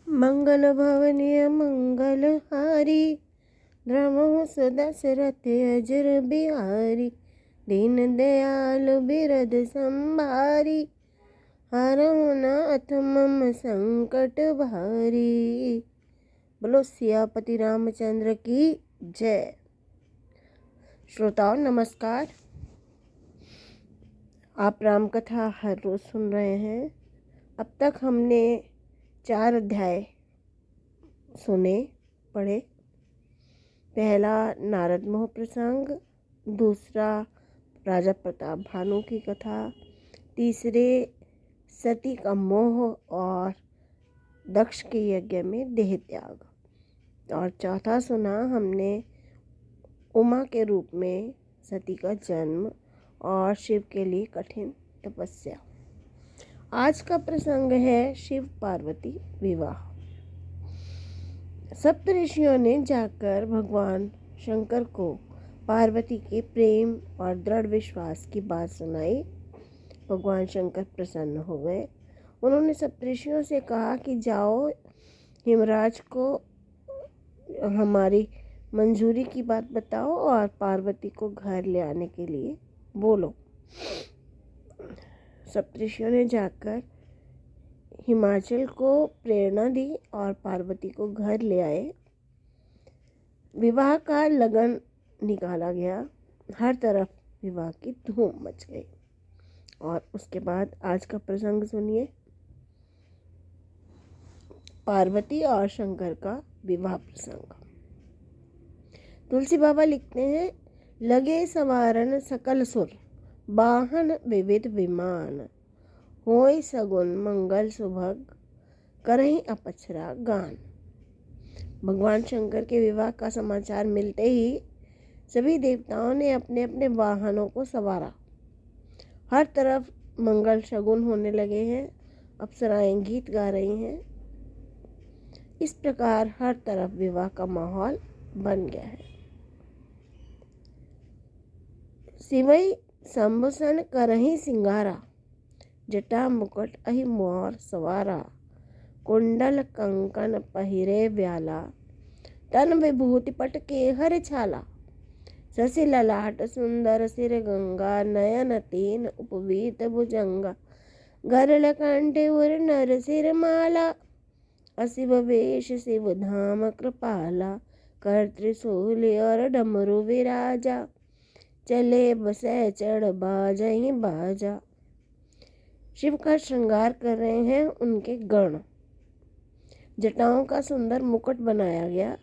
मंगल भवनीय मंगलहारी, द्रमो दशरथ अजर बिहारी, दीन दयाल बिरद संभारी, हरहु नाथ मम संकट भारी। बोलो सियापति रामचंद्र की जय। श्रोताओं नमस्कार। आप राम कथा हर रोज सुन रहे हैं। अब तक हमने 4 अध्याय सुने पढ़े। पहला नारद मोह प्रसंग, दूसरा राजा प्रताप भानु की कथा, तीसरे सती का मोह और दक्ष के यज्ञ में देह त्याग, और चौथा सुना हमने उमा के रूप में सती का जन्म और शिव के लिए कठिन तपस्या। आज का प्रसंग है शिव पार्वती विवाह। सप्त ऋषियों ने जाकर भगवान शंकर को पार्वती के प्रेम और दृढ़ विश्वास की बात सुनाई। भगवान शंकर प्रसन्न हो गए। उन्होंने सप्त ऋषियों से कहा कि जाओ हिमराज को हमारी मंजूरी की बात बताओ और पार्वती को घर ले आने के लिए बोलो। सप्तऋषियों ने जाकर हिमाचल को प्रेरणा दी और पार्वती को घर ले आए। विवाह का लगन निकाला गया। हर तरफ विवाह की धूम मच गई। और उसके बाद आज का प्रसंग सुनिए। पार्वती और शंकर का विवाह प्रसंग। तुलसी बाबा लिखते हैं, लगे सवारन सकल सुर, बाहन विविध विमान, होय सगुन मंगल सुभग, करहीं अपछरा गान। भगवान शंकर के विवाह का समाचार मिलते ही सभी देवताओं ने अपने अपने वाहनों को संवारा। हर तरफ मंगल शगुन होने लगे हैं। अप्सराएं गीत गा रही हैं। इस प्रकार हर तरफ विवाह का माहौल बन गया है। सिवई संभूषण करहीं सिंगारा, जटा मुकुट अहि मोर सवारा, कुंडल कंकन पहिरे व्याला, तन विभूति पट के हर छाला, शशि ललाट सुंदर सिर गंगा, नयन तीन उपवीत भुजंगा, गरल कंठे उर नर सिर माला, असिव वेश शिव धाम कृपाला, कर त्रिशूल और डमरू विराजा, चले बसे चढ़ बाजहीं बाजा। शिव का श्रृंगार कर रहे हैं उनके गण। जटाओं का सुंदर मुकुट बनाया गया,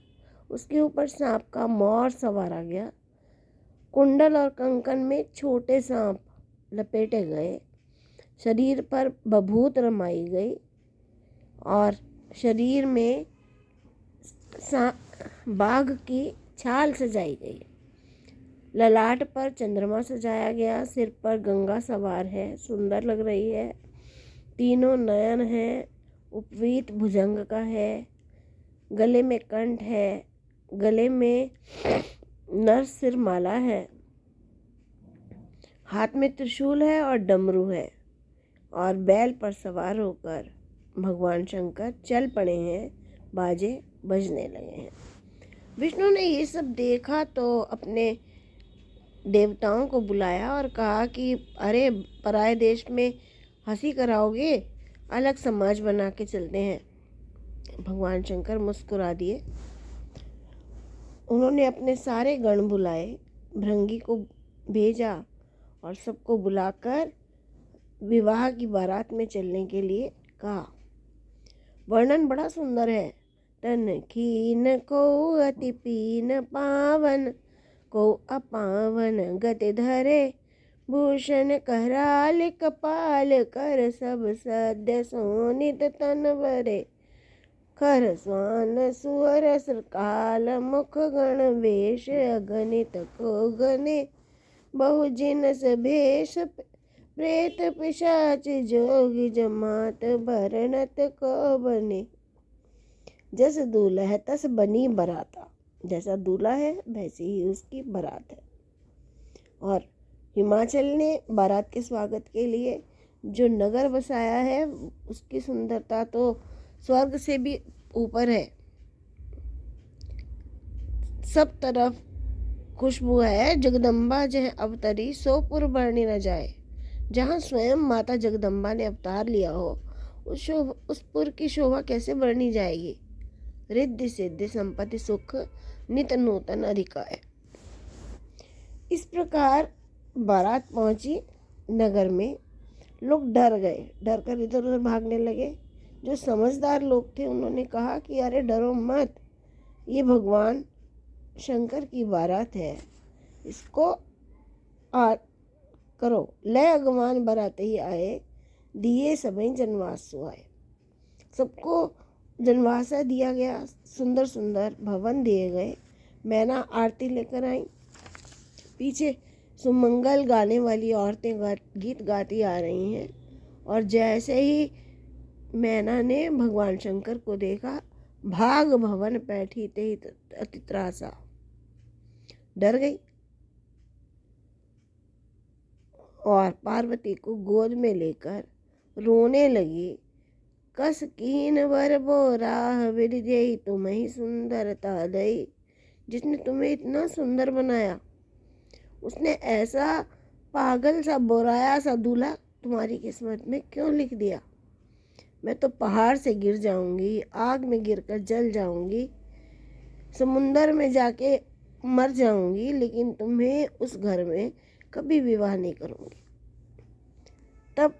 उसके ऊपर सांप का मोर संवारा गया। कुंडल और कंकन में छोटे सांप लपेटे गए। शरीर पर बभूत रमाई गई और शरीर में बाघ की छाल सजाई गई। ललाट पर चंद्रमा सजाया गया। सिर पर गंगा सवार है, सुंदर लग रही है। तीनों नयन है, उपवीत भुजंग का है। गले में कंठ है, गले में नर सिर माला है, हाथ में त्रिशूल है और डमरू है। और बैल पर सवार होकर भगवान शंकर चल पड़े हैं। बाजे बजने लगे हैं। विष्णु ने ये सब देखा तो अपने देवताओं को बुलाया और कहा कि अरे पराये देश में हंसी कराओगे, अलग समाज बना के चलते हैं। भगवान शंकर मुस्कुरा दिए। उन्होंने अपने सारे गण बुलाए, भृंगी को भेजा और सबको बुलाकर विवाह की बारात में चलने के लिए कहा। वर्णन बड़ा सुंदर है। तन कीन को अति पीन पावन, को अपावन गति धरे, भूषण कराल कपाल कर, सब सद्य सोनित तन वरे, खर स्वान सुअर काल मुख गण वेश, अगणित को गने, बहु जिनस भेष, प्रेत पिशाच जोगी जमात, भरनत को बने। जस दूल्हा है तस बनी बराता। जैसा दूल्हा है वैसी ही उसकी बारात है। और हिमाचल ने बारात के स्वागत के लिए जो नगर बसाया है उसकी सुंदरता तो स्वर्ग से भी ऊपर है, सब तरफ खुशबू है। जगदम्बा जह अवतरी सो पुर बरनी न जाए। जहाँ स्वयं माता जगदम्बा ने अवतार लिया हो, उस पुर की शोभा कैसे बढ़नी जाएगी। रिद्धि सिद्धि संपत्ति सुख नित नूतन अधिकाय। इस प्रकार बारात पहुंची नगर में। लोग डर गए, डर कर इधर उधर भागने लगे। जो समझदार लोग थे उन्होंने कहा कि अरे डरो मत, ये भगवान शंकर की बारात है, इसको करो। लय अगवान बराते ही आए, दिए सभी जनवासु आए। सबको जनवासा दिया गया, सुंदर सुंदर भवन दिए गए। मैना आरती लेकर आई। पीछे सुमंगल गाने वाली औरतें गीत गाती आ रही हैं। और जैसे ही मैना ने भगवान शंकर को देखा, भाग भवन बैठी ते ही अति त्रासा, डर गई और पार्वती को गोद में लेकर रोने लगी। कस कीन वर बोराह विरजई तुम्हें सुंदरता दई। जिसने तुम्हें इतना सुंदर बनाया, उसने ऐसा पागल सा बोराया सा दूल्हा तुम्हारी किस्मत में क्यों लिख दिया। मैं तो पहाड़ से गिर जाऊंगी, आग में गिरकर जल जाऊंगी, समुंदर में जाके मर जाऊंगी, लेकिन तुम्हें उस घर में कभी विवाह नहीं करूंगी। तब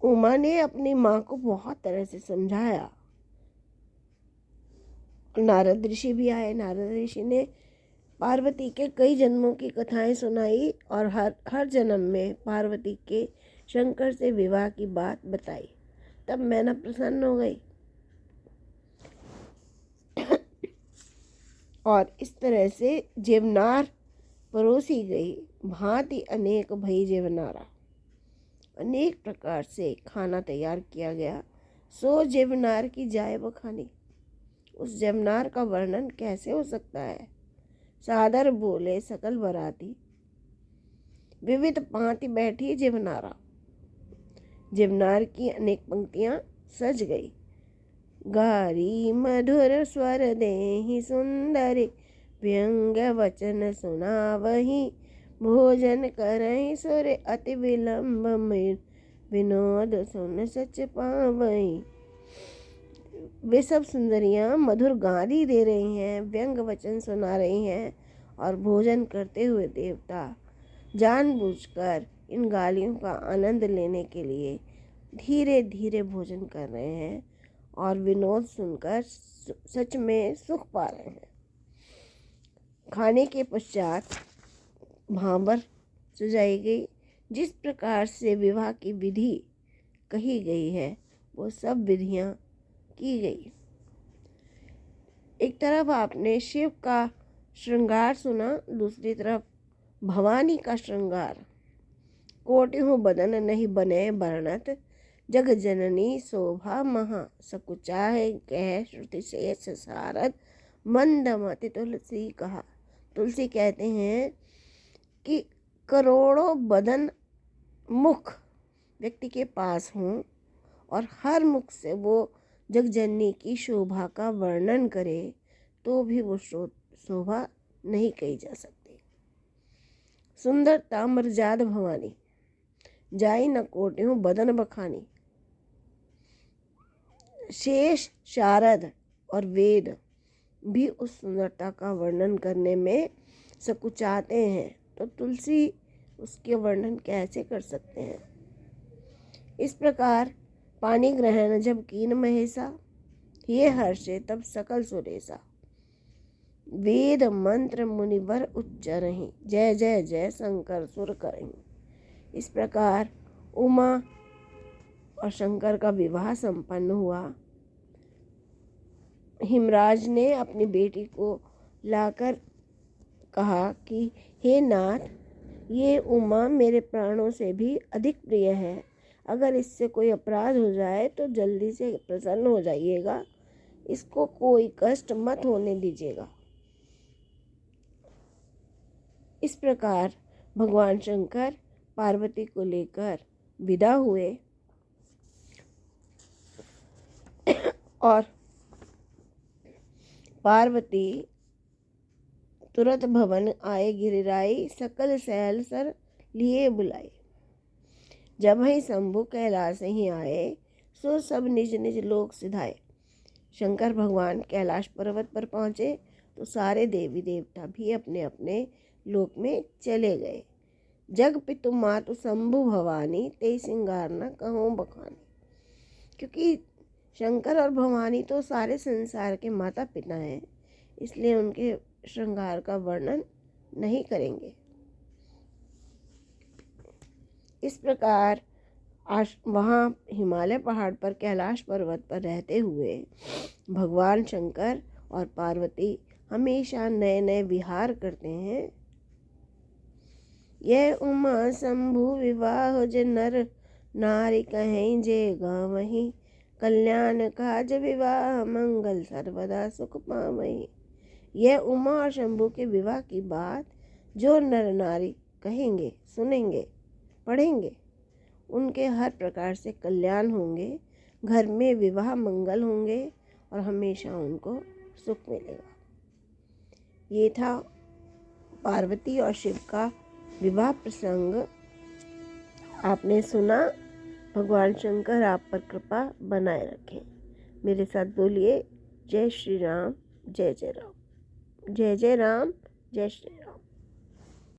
उमा ने अपनी माँ को बहुत तरह से समझाया। नारद ऋषि भी आए। नारद ऋषि ने पार्वती के कई जन्मों की कथाएं सुनाई और हर जन्म में पार्वती के शंकर से विवाह की बात बताई। तब मैना प्रसन्न हो गई और इस तरह से जेवनार परोसी गई। भांति अनेक भई जेवनारा, अनेक प्रकार से खाना तैयार किया गया। सो जेवनार की जाए बखानी। उस जेवनार का वर्णन कैसे हो सकता है। सादर बोले सकल बराती, विविध भांति बैठी जेवनारा। जेवनार की अनेक पंक्तियां सज गई। गारी मधुर स्वर देहि सुंदरी, व्यंग वचन सुनावही, भोजन करहि सुर अति विलंब में, विनोद सुन सच पावही। वे सब सुंदरियां मधुर गाली दे रही हैं, व्यंग वचन सुना रही हैं और भोजन करते हुए देवता जानबूझकर इन गालियों का आनंद लेने के लिए धीरे धीरे भोजन कर रहे हैं और विनोद सुनकर सच में सुख पा रहे हैं। खाने के पश्चात भांबर सजाई गई। जिस प्रकार से विवाह की विधि कही गई है, वो सब विधियां की गई। एक तरफ आपने शिव का श्रृंगार सुना, दूसरी तरफ भवानी का श्रृंगार। कोटियों बदन नहीं बने बरनत, जग जननी शोभा महा, सकुचाए कह श्रुति शेष सारद, मंदमति तुलसी कहा। तुलसी कहते हैं कि करोड़ों बदन मुख व्यक्ति के पास हों और हर मुख से वो जगजननी की शोभा का वर्णन करे तो भी वो शोभा नहीं कही जा सकती। सुंदर ताम्रजात भवानी, जाई न कोटियों बदन बखानी। शेष शारद और वेद भी उस सुंदरता का वर्णन करने में सकुचाते हैं, तो तुलसी उसके वर्णन कैसे कर सकते हैं। इस प्रकार पानी ग्रहण जब कीन महेशा, ये हर्षे तब सकल सुरेशा। वेद मंत्र मुनिवर उच्चरहि, जय जय जय शंकर सुर करहि। इस प्रकार उमा और शंकर का विवाह संपन्न हुआ। हिमराज ने अपनी बेटी को लाकर कहा कि हे नाथ, ये उमा मेरे प्राणों से भी अधिक प्रिय है। अगर इससे कोई अपराध हो जाए तो जल्दी से प्रसन्न हो जाइएगा, इसको कोई कष्ट मत होने दीजिएगा। इस प्रकार भगवान शंकर पार्वती को लेकर विदा हुए। और पार्वती तुरत भवन आए गिरिराई, सकल सहल सर लिए बुलाई। जब ही शंभु कैलाश ही आए, सो सब निज निज लोक सिधाए। शंकर भगवान कैलाश पर्वत पर पहुँचे तो सारे देवी देवता भी अपने अपने लोक में चले गए। जग पितु मातु शंभु भवानी, ते सिंगार न कहूँ बखानी। क्योंकि शंकर और भवानी तो सारे संसार के माता पिता हैं, इसलिए उनके श्रृंगार का वर्णन नहीं करेंगे। इस प्रकार वहाँ हिमालय पहाड़ पर कैलाश पर्वत पर रहते हुए भगवान शंकर और पार्वती हमेशा नए नए विहार करते हैं। यह उमा शंभु विवाह जे नर नारी कहें जे गावहीं, कल्याण काज विवाह मंगल सर्वदा सुख पावहीं। यह उमा और शंभु के विवाह की बात जो नर नारी कहेंगे, सुनेंगे, पढ़ेंगे, उनके हर प्रकार से कल्याण होंगे, घर में विवाह मंगल होंगे और हमेशा उनको सुख मिलेगा। ये था पार्वती और शिव का विवाह प्रसंग। आपने सुना। भगवान शंकर आप पर कृपा बनाए रखें। मेरे साथ बोलिए, जय श्री राम, जय जय राम, जय जय राम, जय श्री राम।